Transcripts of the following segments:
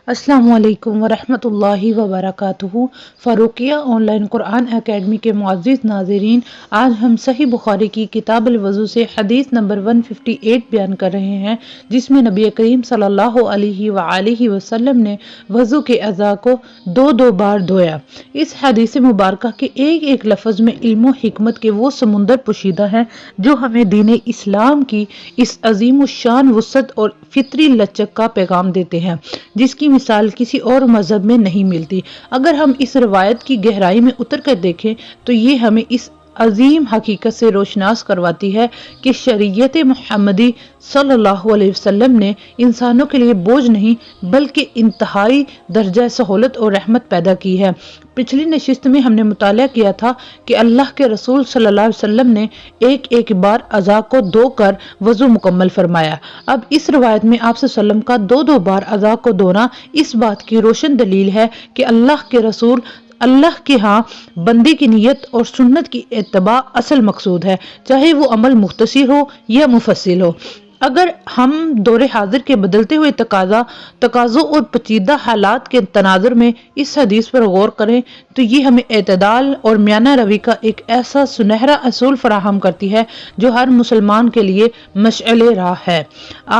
अस्सलामु अलैकुम वरहमतुल्लाहि वबरकातुहू। फ़ारूक़िया ऑनलाइन कुरान एकेडमी के मुअज़्ज़िज़ नाज़रीन, आज हम सही बुखारी की किताब अल-वज़ू से हदीस नंबर 158 बयान कर रहे हैं, जिसमें नबी करीम सल्लल्लाहु अलैहि वसल्लम ने वज़ू के अज़ा को दो दो बार धोया। इस हदीस मुबारका के एक एक लफ्ज़ में इल्म हिकमत के वो समुंदर पोशीदा है जो हमें दीन इस्लाम की इस अजीम शान वुसअत और फितरी लचक का पैगाम देते हैं, जिसकी मिसाल किसी और मजहब में नहीं मिलती। अगर हम इस रवायत की गहराई में उतर कर देखें तो ये हमें इस अजीम हकीकत से रोशनास करवाती है कि शरीयत मुहम्मदी सल्लल्लाहु अलैहि वसल्लम ने इंसानों के लिए बोझ नहीं बल्कि इंतहाई दर्जा सहूलत और रहमत पैदा की है। पिछली नशिस्त में हमने मुताला किया था कि अल्लाह के रसूल सल्लल्लाहु अलैहि वसल्लम ने एक एक बार अज़ा को धोकर वज़ू मुकम्मल फरमाया। अब इस रवायत में आप सल्लम का दो दो बार अज़ा को धोना इस बात की रोशन दलील है कि अल्लाह के रसूल अल्लाह के यहाँ बंदे की नियत और सुन्नत की इत्तबा असल मकसूद है, चाहे वो अमल मुख्तसर हो या मुफस्सिल हो। अगर हम दौरे हाजिर के बदलते हुए तकाज़ों और पेचीदा हालात के तनाजुर में इस हदीस पर गौर करें तो ये हमें एतदाल और म्याना रवी का एक ऐसा सुनहरा असूल फराहम करती है जो हर मुसलमान के लिए मशअले राह है।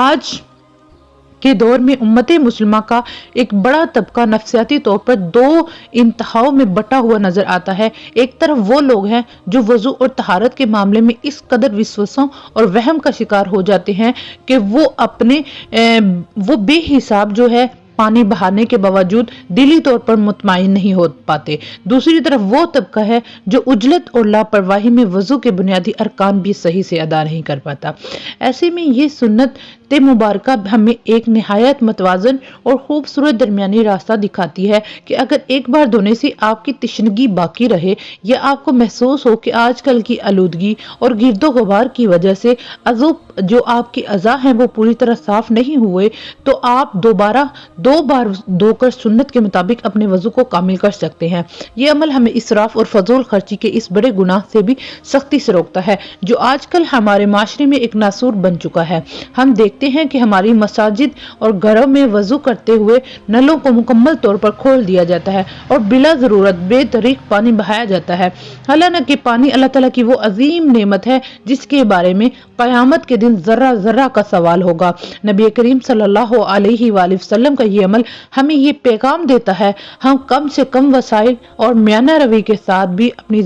आज के दौर में उम्मत मुस्लिमा का एक बड़ा तबका नफ्सियाती तौर पर दो इंतहाओं में बटा हुआ नजर आता है। एक तरफ वो लोग हैं जो वजू और तहारत के मामले में इस कदर विश्वासों और वहम का शिकार हो जाते हैं कि वो बेहिसाब जो है पानी बहाने के बावजूद दिली तौर पर मुतमईन नहीं हो पाते। दूसरी तरफ वो तबका है जो उजलत और लापरवाही में वजू के बुनियादी अरकान भी सही से अदा नहीं कर पाता। ऐसे में ये सुन्नत मुबारका हमें एक निहायत मतवाजन और खूबसूरत दरमियानी रास्ता दिखाती है कि अगर एक बार धोने से आपकी तिश्नगी बाकी रहे या आपको महसूस हो कि आजकल की आलूदगी और गिरदो गुबार की वजह से जो आपकी अज़ा हैं वो पूरी तरह साफ नहीं हुए, तो आप दो बार धोकर सुन्नत के मुताबिक अपने वजू को कामिल कर सकते हैं। ये अमल हमें इसराफ और फजूल खर्ची के इस बड़े गुनाह से भी सख्ती से रोकता है जो आजकल हमारे माशरे में एक नासूर बन चुका है। हम देखते हैं कि हमारी मसाजिद और घरों में वजू करते हुए नलों को मुकम्मल तौर पर खोल दिया जाता है और बिला जरूरत बेतरीक पानी बहाया जाता है। हालांकि पानी अल्लाह ताला की वो अजीम नेमत है जिसके बारे में क़यामत के दिन जर्रा जर्रा का सवाल होगा। नबी करीम सल्लल्लाहु अलैहि वसल्लम का ये अमल हमें ये पैगाम देता है हम कम से कम वसाइल और म्याना रवी के साथ भी अपनी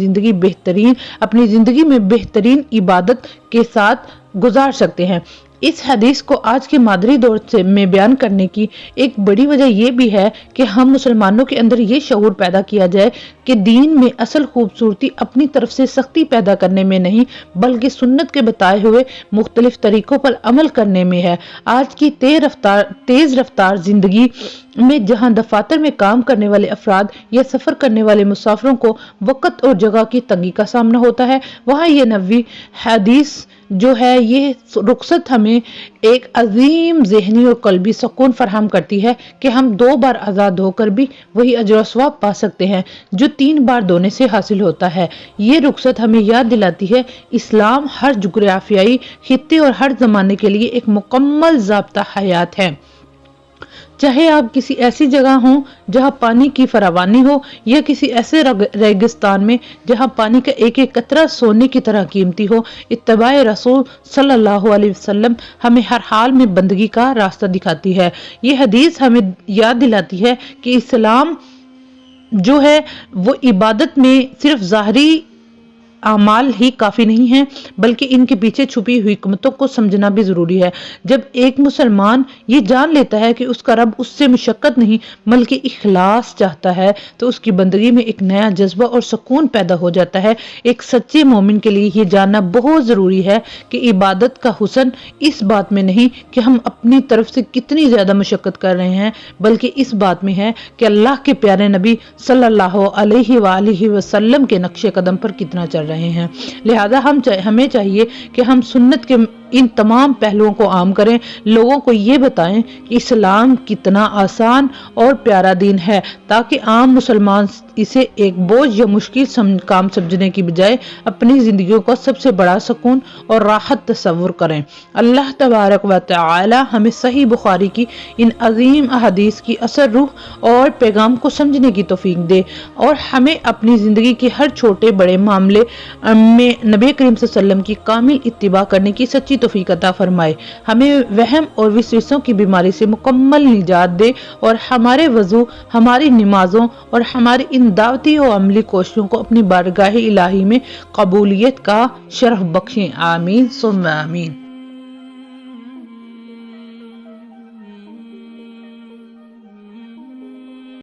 जिंदगी में बेहतरीन इबादत के साथ गुजार सकते हैं। इस हदीस को आज के मादरी दौर में बयान करने की एक बड़ी वजह यह भी है कि हम मुसलमानों के अंदर ये शऊर पैदा किया जाए कि दीन में असल खूबसूरती अपनी तरफ से सख्ती पैदा करने में नहीं बल्कि सुन्नत के बताए हुए मुख्तलिफ तरीकों पर अमल करने में है। आज की तेज रफ्तार जिंदगी में जहां दफातर में काम करने वाले अफराद या सफर करने वाले मुसाफिरों को वक्त और जगह की तंगी का सामना होता है, वहां ये नबवी हदीस जो है ये रुखसत हमें एक अजीम ज़हनी और कल्बी सुकून फराहम करती है कि हम दो बार आज़ाद होकर भी वही अजर व सवाब पा सकते हैं जो 3 बार धोने से हासिल होता है। ये रुखसत हमें याद दिलाती है इस्लाम हर जुग्राफियाई खित्ते और हर जमाने के लिए एक मुकम्मल ज़ाब्ता हयात है। चाहे आप किसी ऐसी जगह हो जहां पानी की फरावानी हो या किसी ऐसे रेगिस्तान में जहां पानी का एक एक कतरा सोने की तरह कीमती हो, इत्तबाए रसूल सल्लल्लाहु अलैहि वसल्लम हमें हर हाल में बंदगी का रास्ता दिखाती है। ये हदीस हमें याद दिलाती है कि इस्लाम जो है वो इबादत में सिर्फ ज़ाहरी अमाल ही काफी नहीं है बल्कि इनके पीछे छुपी हुई हिकमतों को समझना भी जरूरी है। जब एक मुसलमान ये जान लेता है कि उसका रब उससे मुशक्कत नहीं बल्कि इखलास चाहता है तो उसकी बंदगी में एक नया जज्बा और सुकून पैदा हो जाता है। एक सच्चे मोमिन के लिए ये जानना बहुत जरूरी है कि इबादत का हुस्न इस बात में नहीं कि हम अपनी तरफ से कितनी ज्यादा मुशक्कत कर रहे हैं बल्कि इस बात में है कि अल्लाह के प्यारे नबी सल्लल्लाहु अलैहि वसल्लम के नक्शे कदम पर कितना चल रहे हैं। लिहाजा हमें चाहिए कि हम सुन्नत के ان تمام پہلوؤں کو عام کریں، لوگوں کو یہ بتائیں کہ اسلام کتنا آسان اور پیارا دین ہے، تاکہ عام مسلمان اسے ایک بوجھ یا مشکل کام سمجھنے کی بجائے اپنی زندگیوں کا سب سے بڑا سکون اور راحت تصور کریں۔ اللہ تبارک و تعالی ہمیں صحیح بخاری کی ان عظیم احادیث کی اثر روح اور پیغام کو سمجھنے کی توفیق دے، اور ہمیں اپنی زندگی کے ہر چھوٹے بڑے معاملے میں نبی کریم صلی اللہ علیہ وسلم کی کامل اتباع کرنے کی سچی توفیق عطا فرمائے، ہمیں وہم اور وسوسوں کی بیماری سے مکمل نجات دے، اور ہمارے وضو، ہماری نمازوں اور ہماری ان دعوتی و عملی کوششوں کو اپنی بارگاہ الہی میں قبولیت کا شرف بخشیں۔ آمین ثم آمین۔